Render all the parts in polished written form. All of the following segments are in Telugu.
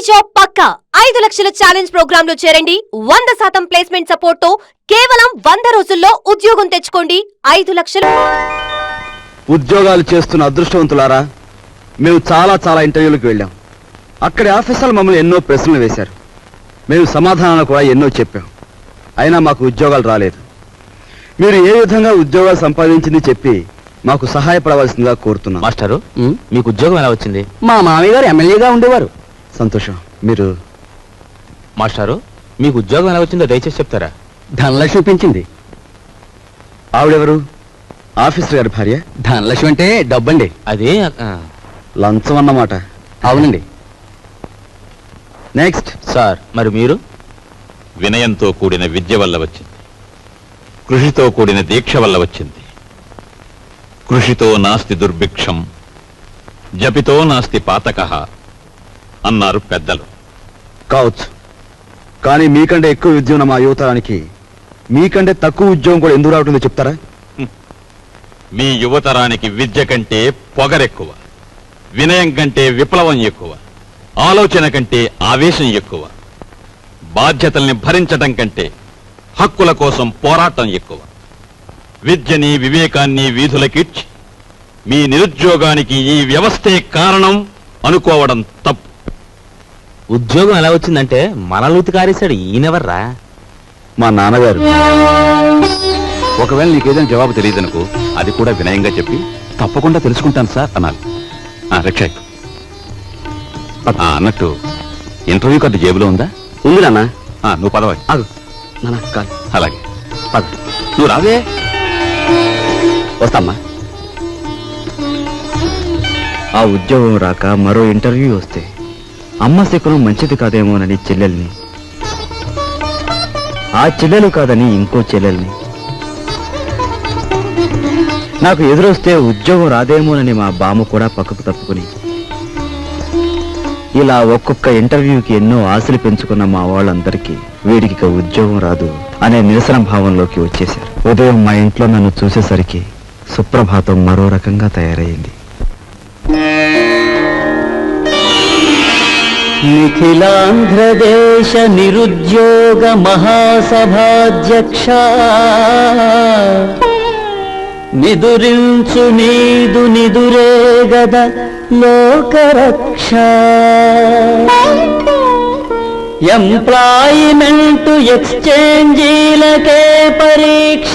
జాబ్ పక్కా 5 లక్షల ఛాలెంజ్ ప్రోగ్రామ్ లో చేరండి. 100% ప్లేస్మెంట్ సపోర్ట్ తో కేవలం 100 రోజుల్లో ఉద్యోగం తెచ్చుకోండి. 5 లక్షలు. ఉద్యోగాలు చేస్తున్న అదృష్టవంతులారా, మేము చాలా ఇంటర్వ్యూలకు వెళ్ళాం. అక్కడి ఆఫీసర్లు మమ్మల్ని ఎన్నో ప్రశ్నలు వేశారు. మేము సమాధానాలు కూడా ఎన్నో చెప్పాం. అయినా మాకు ఉద్యోగాలు రాలేదు. మీరు ఏ విధంగా ఉద్యోగాలు సంపాదించింది చెప్పి మాకు సహాయపడవలసిందిగా కోరుతున్నాం. మాస్టరు, మీకు ఉద్యోగం ఎలా వచ్చింది? మా మామయ్య గారు ఎమ్మెల్యేగా ఉండేవారు. సంతోషం. మీరు మాస్టారు, మీకు ఉద్యోగం ఎలా వచ్చిందో దయచేసి చెప్తారా? ధనలక్ష్మి పెంచింది. ఆవిడెవరు? ఆఫీసర్ గారి భార్య. ధనలక్ష్మి అంటే డబ్బండి. అదే లంచం అన్నమాట. అవునండి. నెక్స్ట్. సార్, మరి మీరు? వినయంతో కూడిన విద్య వల్ల వచ్చింది, కృషితో కూడిన దీక్ష వల్ల వచ్చింది. కృషితో నాస్తి దుర్భిక్షం, జపితో నాస్తి పాతకః అన్నారు పెద్దలు. కావచ్చు, కానీ మీకంటే ఎక్కువ విద్య ఉన్న మా యువతరానికి మీకంటే తక్కువ ఉద్యోగం కూడా ఎందుకు రావటుందో చెప్తారా? మీ యువతరానికి విద్య కంటే పొగరెక్కువ, వినయం కంటే విప్లవం ఎక్కువ, ఆలోచన కంటే ఆవేశం ఎక్కువ, బాధ్యతల్ని భరించటం కంటే హక్కుల కోసం పోరాటం ఎక్కువ. విద్యని వివేకాన్ని వీధులకిడ్చి మీ నిరుద్యోగానికి ఈ వ్యవస్థే కారణం అనుకోవడం తప్పు. ఉద్యోగం ఎలా వచ్చిందంటే మనలూతి కారేశాడు. ఈయనెవర్రా? మా నాన్నగారు. ఒకవేళ నీకేదైనా జవాబు తెలియదనుకో, అది కూడా వినయంగా చెప్పి తప్పకుండా తెలుసుకుంటాను సార్ అనాలి. రిక్షా అన్నట్టు ఇంటర్వ్యూ కార్డు జేబులో ఉందా? ఉంది నాన్న. నువ్వు పదవి. అలాగే పద. నువ్వు రావే. వస్తామ్మా. ఆ ఉద్యోగం రాక మరో ఇంటర్వ్యూ వస్తే అమ్మ శకునం మంచిది కాదేమోనని చెల్లెల్ని, ఆ చెల్లెలు కాదని ఇంకో చెల్లెల్ని, నాకు ఎదురొస్తే ఉద్యోగం రాదేమోనని మా బామ్మ కూడా పక్కకు తప్పుకుని, ఇలా ఒక్కొక్క ఇంటర్వ్యూకి ఎన్నో ఆశలు పెంచుకున్న మా వాళ్ళందరికీ వీడికి ఉద్యోగం రాదు అనే నిరసన భావంలోకి వచ్చేశారు. ఉదయం మా ఇంట్లో నన్ను చూసేసరికి సుప్రభాతం మరో రకంగా తయారైంది. నిఖిలాంధ్రదేశ నిరుద్యోగ మహాసభాధ్యక్ష, నిదురించు నీదు నిదురే గద లోకరక్ష, ఎంప్లాయిమెంట్ ఎక్స్చేంజీలకే పరీక్ష,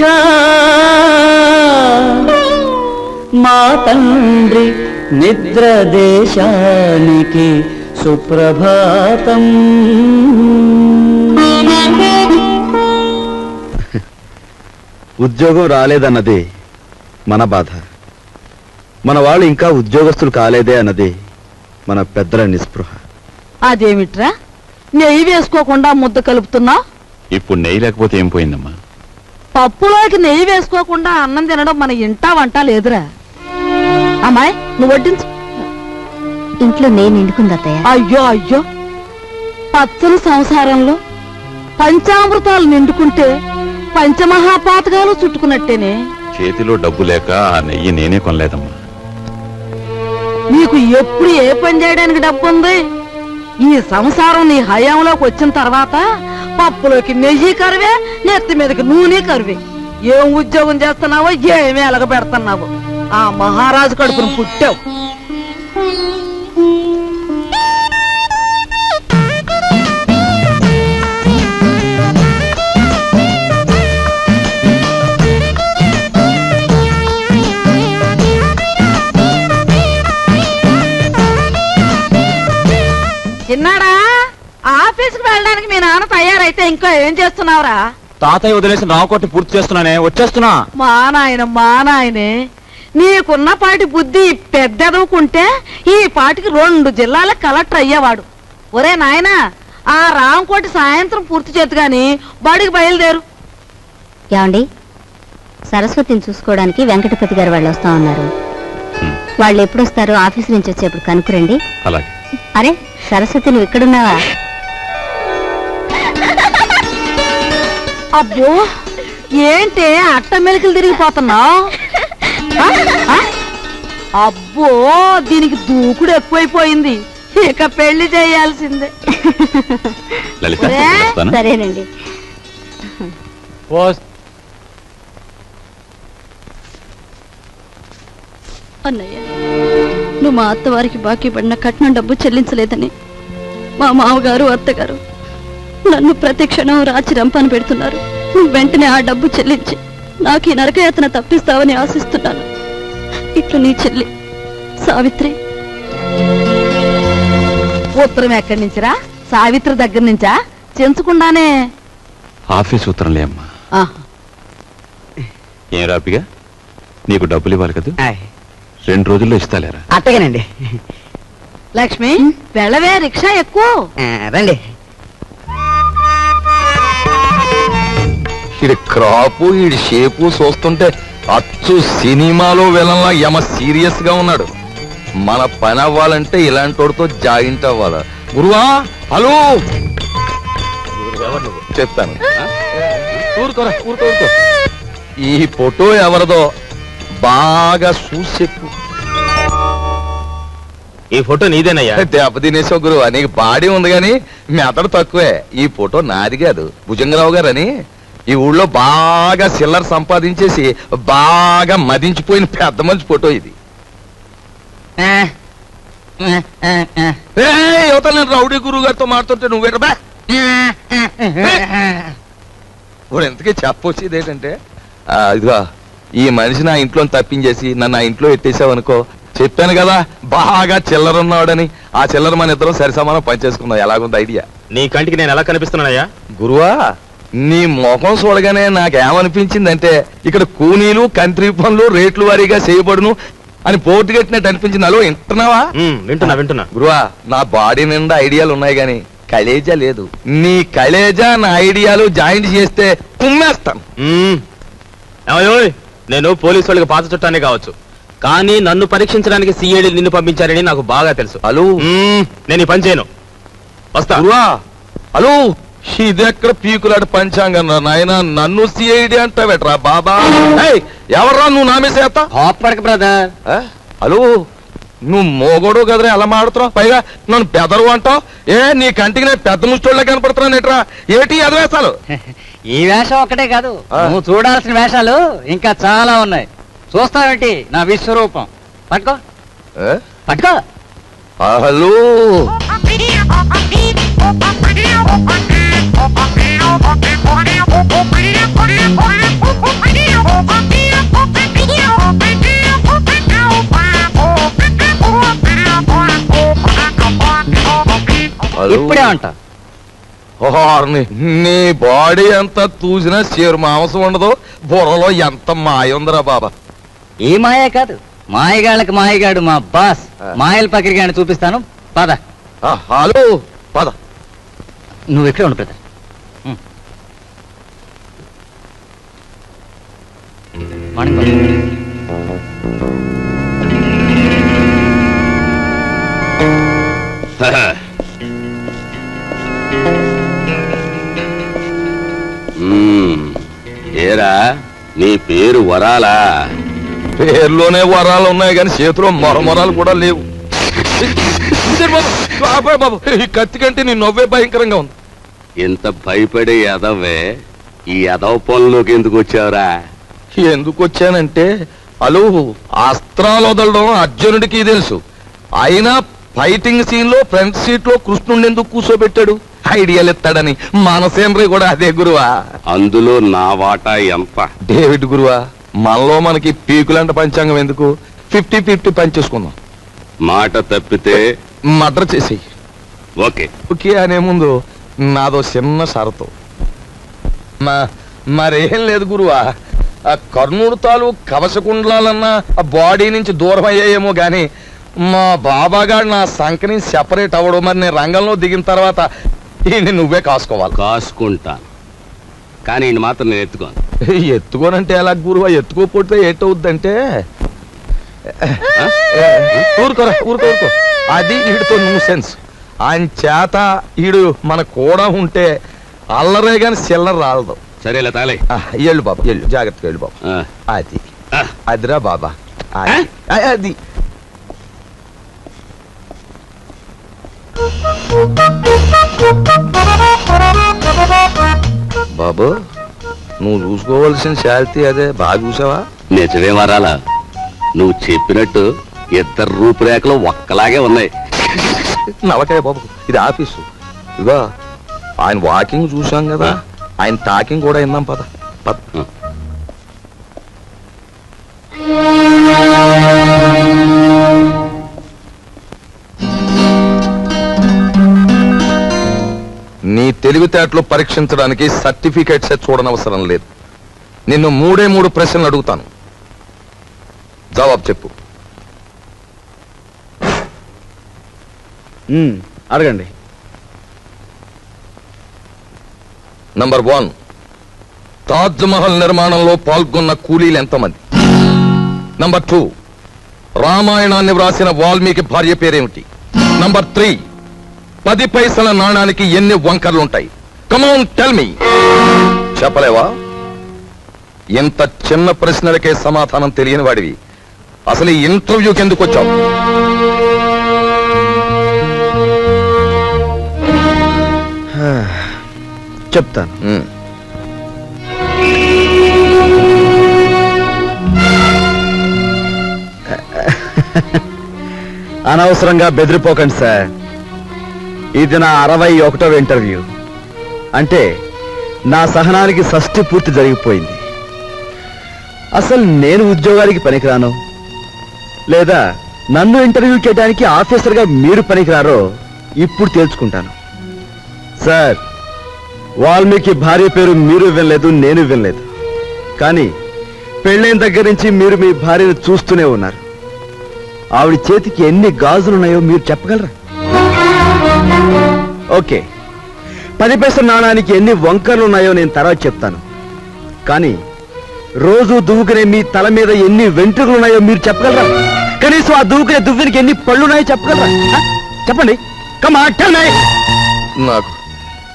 మా తండ్రి నిద్ర దేశానికి సుప్రభాతం. ఉద్యోగం రాలేదన్నది మన బాధ, మన వాళ్ళు ఇంకా ఉద్యోగస్తులు కాలేదే అన్నది మన పెద్దల నిస్పృహ. అదేమిట్రా నెయ్యి వేసుకోకుండా ముద్ద కలుపుతున్నా? ఇప్పుడు నెయ్యి లేకపోతే ఏం పోయిందమ్మా? పప్పులోకి నెయ్యి వేసుకోకుండా అన్నం తినడం మన ఇంటా వంట లేదురా. అమ్మాయి, నువ్వు వడ్డించు. ఇంట్లో నేను నిండుకుందత్తయ్య. అయ్యో అయ్యో, పచ్చని సంసారంలో పంచామృతాలు నిండుకుంటే పంచమహాపాతకాలు చుట్టుకున్నట్టేనే. చేతిలో డబ్బు లేక ఆ నెయ్యి నేనే కొనలేదమ్మా. నీకు ఎప్పుడు ఏ పని చేయడానికి డబ్బు ఉంది? ఈ సంసారం నీ హయాంలోకి వచ్చిన తర్వాత పప్పులోకి నెయ్యి కరువే, నెత్తి మీదకి నూనె కరువే. ఏం ఉద్యోగం చేస్తున్నావో, ఏమి ఎలగ పెడుతున్నావో, ఆ మహారాజు కడుపును పుట్టావు. చిన్నాడా, ఆఫీస్కి వెళ్ళడానికి మీ నాన్న తయారైతే ఇంకా ఏం చేస్తున్నావురా? తాతయ్య వదిలేసిన రావుకోటి పూర్తి చేస్తున్నానే, వచ్చేస్తున్నా. మా నాయనే, నీకున్న పాటి బుద్ధి పెద్దదవుకుంటే ఈ పాటికి 2 జిల్లాల కలెక్టర్ అయ్యేవాడు. ఒరే నాయనా, ఆ రాంకోటి సాయంత్రం పూర్తి చేతు గాని బడికి బయలుదేరు. ఏమండి, సరస్వతిని చూసుకోవడానికి వెంకటపతి గారు వాళ్ళు వస్తా ఉన్నారు. వాళ్ళు ఎప్పుడు వస్తారు? ఆఫీస్ నుంచి వచ్చేప్పుడు కనుక్కురండి. అలాగే. అరే సరస్వతి, నువ్వు ఇక్కడున్నావా? అబ్బో, ఏంటే అట్ట మెలికలు తిరిగిపోతున్నావు? అబ్బో, దీనికి దూకుడు ఎక్కువైపోయింది. ఇక పెళ్లి చేయాల్సిందే. లలిత ఒరే, వస్తాను. సరేనండి. అన్నయ్య, నువ్వు మా అత్తవారికి బాకీ పడిన కట్నం డబ్బు చెల్లించలేదని మా మామగారు అత్తగారు నన్ను ప్రతి క్షణం రాచి రంపాన పెడుతున్నారు. నువ్వు వెంటనే ఆ డబ్బు చెల్లించి నాకు ఈ నరకయాతన తప్పిస్తావని ఆశిస్తున్నాను. ఇట్లు నీ చెల్లి సావిత్రి. ఉత్తరం ఎక్కడి నుంచిరా? సావిత్రి దగ్గర నుంచా? చెంచకుండానే. ఆఫీస్ ఉత్తరంలే అమ్మా. ఆహా. ఏం రాపిగా, నీకు డబ్బులు ఇవ్వాలి కదా, 2 రోజుల్లో ఇస్తాలేరా? అట్టగానండి. లక్ష్మి, వెళ్ళవే, రిక్షా ఎక్కువ. రండి. ఇది క్రాపు, ఈ షేపు చూస్తుంటే అచ్చు సినిమాలో విలన్లా యమ సీరియస్ గా ఉన్నాడు. మన పని అవ్వాలంటే ఇలాంటి వాడితో జాయింట్ అవ్వాలా? గురువా, హలో చెప్తాను. ఊరుకోరా, ఊరుకో. ఈ ఫోటో ఎవరిదో బాగా చూసి చెప్పు. ఈ ఫోటో నీదేనయ్యా? దెబ్బతినేసావు గురువా, నీకు బాడీ ఉంది గాని మెదడు తక్కువే. ఈ ఫోటో నాది కాదు, భుజంగరావు గారని ఈ ఊళ్ళో బాగా సిల్లర్ సంపాదించేసి బాగా మదించిపోయిన పెద్ద మనిషి ఫోటో ఇది. యువత నేను రౌడీ గురువు గారితో మాట్లాడుతుంటే నువ్వేటబా ఇప్పుడు ఎంతకీ చెప్పొచ్చేది ఏంటంటే, ఇదిగో ఈ మనిషి నా ఇంట్లో తప్పించేసి నన్ను ఆ ఇంట్లో ఎట్టేసావనుకో, చెప్పాను కదా బాగా చిల్లర ఉన్నాడని, ఆ చిల్లర మన ఇద్దరం సరి సమానం పనిచేసుకున్నాం. ఎలాగుంది ఐడియా? నీ కంటికి నేను ఎలా కనిపిస్తున్నానయ్యా? గురువా, నీ ముఖం చూడగానే నాకేమనిపించిందంటే ఇక్కడ కూనీలు కంట్రీ పనులు రేట్లు వారీగా చేయబడును అని పోటీ కట్టినట్టు అనిపించింది. అలో వింటున్నావా? వింటున్నా. గురువా, నా బాడీ నిండా ఐడియాలు ఉన్నాయి గాని కలేజా లేదు. నీ కలేజా నా ఐడియాలు జాయింట్ చేస్తే కుమ్మేస్తాను. నేను పోలీసు వాళ్ళకి పాత చుట్టానే కావచ్చు, కానీ నన్ను పరీక్షించడానికి సిఐడి నిన్ను పంపించారని నాకు బాగా తెలుసు. హలో, నేను ఈ పని చేయను. వస్తా. గురువా, హలో, ఇదెక్కడ పీకులాట పంచాంగం నాయన, నన్ను సిఐడి అంటావేట్రా బాబా? ఎవర్రా నువ్వు నామేసేస్తా? కోప్పడక బ్రదర్. హలో, నువ్వు మోగోడు కదరా ఎలా మాడుతున్నావు? పైగా నన్ను పెదరు అంటావు. నీ కంటికి నేను పెద్ద ముష్టోళ్ళ కనపడుతున్నాను ఎట్రా? ఏటి ఎదవేశాలు? ఈ వేషం ఒక్కటే కాదు, నువ్వు చూడాల్సిన వేషాలు ఇంకా చాలా ఉన్నాయి. చూస్తావేంటి నా విశ్వరూపం? పట్టుకో పట్టుకో. హలో, ఇప్పుడే అంట. నీ బాడీ ఎంత చూసినా చేరు మాంసం ఉండదు, బుర్రలో ఎంత మాయ ఉందిరా బాబా. ఈ మాయే కాదు, మాయగాళ్ళకి మాయగాడు మా బాస్. మాయల పకిరిగాని చూపిస్తాను, పద. హలో, పద. నువ్వు ఇక్కడే ఉండు బ్రదర్. మార్నింగ్. ఏరా, నీ పేరు వరాలా? పేర్లోనే వరాలు ఉన్నాయి కానీ చేతిలో మొరమొరాలు కూడా లేవు. బాబు, ఈ కత్తి కంటే నీ నవ్వే భయంకరంగా ఉంది. ఇంత భయపడే ఎదవే ఈ ఎదవ పనులోకి ఎందుకు వచ్చావురా? ఎందుకు వచ్చానంటే, అలు అస్త్రాలు వదలడం అర్జునుడికి తెలుసు. అయినా ఫైటింగ్ సీన్ లో ఫ్రంట్ సీట్ లో కృష్ణుడిని ఎందుకు కూర్చోబెట్టాడు? ఐడియాలు ఎత్తాడని. మనసేంద్రి కూడా అదే గురువా. అందులో నా వాటా ఎంత? డేవిడ్ గురువా, మనలో మనకి పీకులంట పంచాంగం ఎందుకు? 50-50 పనిచేసుకుందాం. మాట తప్పితే మర్డర్ చేసేయి. ఓకే. ఓకే అనే ముందు నాదో చిన్న షరతు. మరేం లేదు గురువా, ఆ కర్ణుడు తాలూకు కవచకుండలాలన్నా ఆ బాడీ నుంచి దూరం అయ్యాయేమో గాని మా బాబాగాడు నా సంఖ్య నుంచి సెపరేట్ అవ్వడం. మరి నేను రంగంలో దిగిన తర్వాత ఈయన్ని నువ్వే కాసుకోవాలి. కాసుకుంటాను, కానీ ఈయన మాత్రం నేను ఎత్తుకోను. ఎత్తుకోనంటే ఎలా గురువా? ఎత్తుకోపోతే ఏటవుద్దంటే ఊరుకోరా, ఊరుకో. అది వీడితో న్యూసెన్స్. ఆయన చేత ఈడు మన కూడా ఉంటే అల్లరే గాని చిల్లర రాలదు. సరేలే తాలే. ఎళ్ళు బాబా, ఎళ్ళు, జాగ్రత్తగా వెళ్ళు బాబా. అది అదిరా బాబా, అది బాబు నువ్వు చూసుకోవాల్సిన శాలిటీ అదే బాగా చూసావా? నిజమే వరాలా, నువ్వు చెప్పినట్టు ఇద్దరు రూపురేఖలు ఒక్కలాగే ఉన్నాయి. నవకాయ బాబు, ఇది ఆఫీసు. ఇదిగో ఆయన వాకింగ్ చూసాం కదా, ఆయన టాకింగ్ కూడా విన్నాం. పద పద. నీ తెలివితేటలు పరీక్షించడానికి సర్టిఫికేట్సే చూడనవసరం లేదు. నిన్ను 3 ప్రశ్నలు అడుగుతాను, జవాబు చెప్పు. అడగండి. నంబర్ 1, తాజ్ మహల్ నిర్మాణంలో పాల్గొన్న కూలీలు ఎంతమంది? నంబర్ 2, రామాయణాన్ని వ్రాసిన వాల్మీకి భార్య పేరేమిటి? నంబర్ 3, 10 పైసల నాణానికి ఎన్ని వంకర్లుంటాయి? Come on tell me. చెప్పలేవా? ఇంత చిన్న ప్రశ్నలకే సమాధానం తెలియని వాడివి అసలు ఈ ఇంటర్వ్యూకి ఎందుకు వచ్చావు? చెప్తాను. అనవసరంగా బెదిరిపోకండి సార్. ఇది నా 61వ ఇంటర్వ్యూ. అంటే నా సహనానికి షష్ఠి పూర్తి జరిగిపోయింది. అసలు నేను ఉద్యోగానికి పనికిరాను, లేదా నన్ను ఇంటర్వ్యూ చేయడానికి ఆఫీసర్గా మీరు పనికిరారో ఇప్పుడు తేల్చుకుంటాను. సార్, వాల్మీకి భార్య పేరు మీరు వినలేదు, నేను వినలేదు. కానీ పెళ్ళైన దగ్గర నుంచి మీరు మీ భార్యను చూస్తూనే ఉన్నారు. ఆవిడ చేతికి ఎన్ని గాజులున్నాయో మీరు చెప్పగలరా? ఓకే, 10 పైసల నాణానికి ఎన్ని వంకర్లు ఉన్నాయో నేను తర్వాత చెప్తాను. కానీ రోజు దువ్వుకునే మీ తల మీద ఎన్ని వెంట్రుకలు ఉన్నాయో మీరు చెప్పగలరా? కనీసం ఆ దువ్వుకునే దువ్వెనికి ఎన్ని పళ్ళున్నాయో చెప్పగలరా? చెప్పండి. నాకు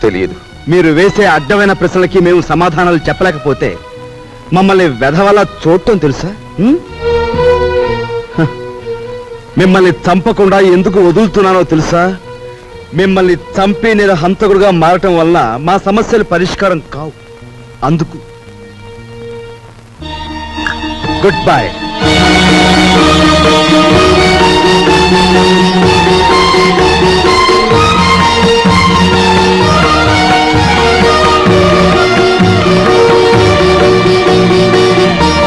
తెలియదు. మీరు వేసే అడ్డమైన ప్రశ్నలకి మేము సమాధానాలు చెప్పలేకపోతే మమ్మల్ని వెధవలా చూడటం తెలుసా? మిమ్మల్ని చంపకుండా ఎందుకు వదులుతున్నానో తెలుసా? మిమ్మల్ని చంపి నేను హంతకుడుగా మారటం వల్ల మా సమస్యలు పరిష్కారం కావు. అందుకు గుడ్ బై.